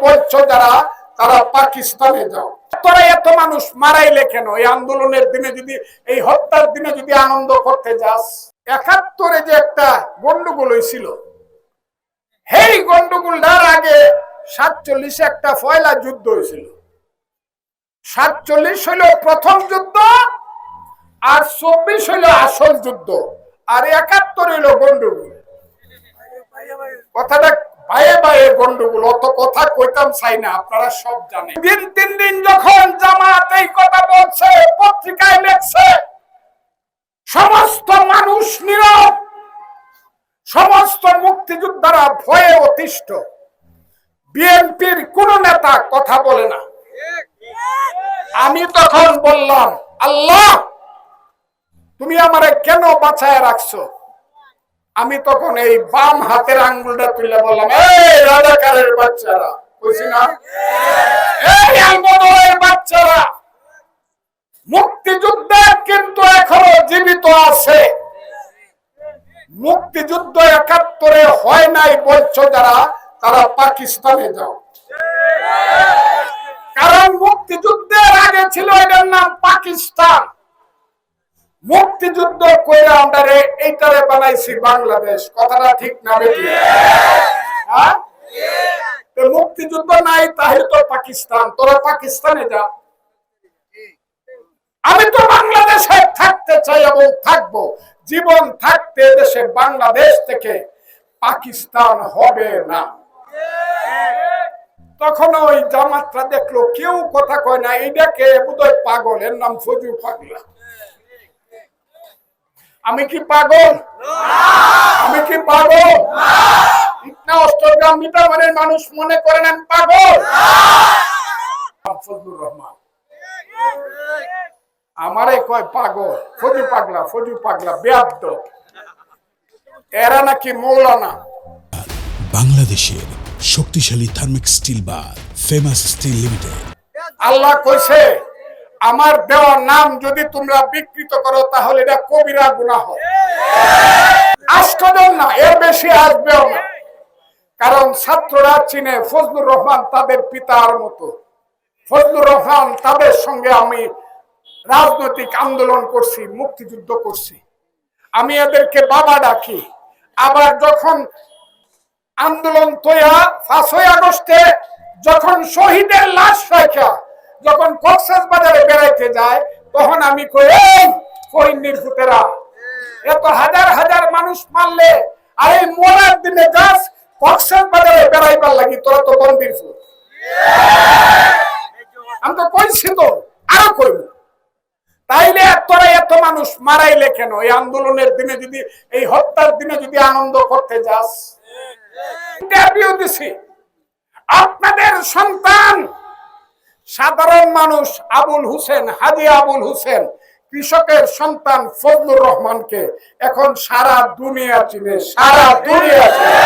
বলছো যারা, তারা পাকিস্তানে যাও। তোরা এত মানুষ মারাইলে কেন? এই আন্দোলনের দিনে যদি, এই হত্যার দিনে যদি আনন্দ করতে যাস। ৭১ যে একটা গন্ডগোল হয়েছিল, এই গন্ডগোলটার আগে ৪৭ একটা ফয়লা যুদ্ধ হয়েছিল। ৪৭ হইল প্রথম যুদ্ধ, আর ২৪ হইল আসল যুদ্ধ, আর ৭১ হইল গন্ডগোল। কথাটা ভাইয়ে ভাইয়ে গন্ডগোল, অত কথা কইতাম চাই না, আপনারা সব জানেন। দিন ৩ দিন যখন জামাত এই কথা বলছে, পত্রিকায় লেখছে, সমস্ত মানুষ নীরব, সমস্ত মুক্তিযোদ্ধারা ভয়ে অতিষ্ঠ। বিএনপির কোন নেতা কথা বলে না। আমি তখন বললাম, আল্লাহ তুমি আমারে কেন বাঁচায় রাখছো? আমি তখন এই বাম হাতের আঙ্গুলটা তুলে বললাম, এই রাজাকারের বাচ্চারা, বুঝছি না, এই আলবদরের বাচ্চারা, মুক্তিযুদ্ধের কিন্তু এখনো জীবিত আছে। মুক্তিযুদ্ধ ৭১ হয় নাই বলছো যারা, তারা পাকিস্তানে যাও। কারণ মুক্তিযুদ্ধের আগে ছিল এটার নাম পাকিস্তান। মুক্তিযুদ্ধ কইরা আমরা এইটারে বানাইছি বাংলাদেশ। কথাটা ঠিক না বেটি? হ্যাঁ, মুক্তিযুদ্ধ নাই তাহলে তো পাকিস্তান, তোরা পাকিস্তানে যা। আমি তো বাংলাদেশে থাকতে চাই এবং থাকবো। জীবন থাকতে দেশে বাংলাদেশ থেকে পাকিস্তান হবে না। তখন ওই জামাতরা দেখলো কেউ কথা কয় না, এইটাকে বোধহয় পাগল, এর নাম ফজু পাগলা। আমি কি পাগল? আমি কি পাগল? ইটনা অষ্টগ্রাম মিটামানের মানুষ মনে করেন আমি পাগল? ফজলুর রহমান আমারে কয় পাগল, ফজু পাগলা, ফজু পাগলা, বেয়াদ্দ। এরা নাকি মৌলানা। বাংলাদেশের শক্তিশালী thermic steel bar famous steel limited. আল্লাহ কইছে আমার দেওয়ার নাম যদি তোমরা বিকৃত করো তাহলে এটা কবিরা গুনাহ। আসবেও না, এর বেশি আসবেও না। কারণ ছাত্ররা চিনে ফজলুর রহমান তাদের পিতার মতো। ফজলুর রহমান তাদের সঙ্গে আমি রাজনৈতিক আন্দোলন করছি, মুক্তিযুদ্ধ করছি। আমি এদেরকে বাবা ডাকি। আবার যখন আন্দোলন তৈয়া ৫ই আগস্টে যখন শহীদের লাশ রাখা যখন কক্সবাজারে বেড়াইতে যায়, তখন আমি কই, এই ফরিন্নির ভূতেরা, এত হাজার হাজার মানুষ মারলে আর এই মরার দিনে যাস কক্সবাজারে বেড়াইবার লাগি, তোরা তো বন্দির ফুল। আমি তো কইছি তো, আরো কইব। তাইলে তোরা এত মানুষ মারাইলে কেন? এই আন্দোলনের দিনে যদি, এই হত্যার দিনে যদি আনন্দ করতে যাস। ইন্টারভিউ দিছি, আপনাদের সন্তান সাধারণ মানুষ আবুল হোসেন, হাজী আবুল হোসেন, কৃষকের সন্তান ফজলুর রহমানকে এখন সারা দুনিয়া চিনে, সারা দুনিয়া চিনে।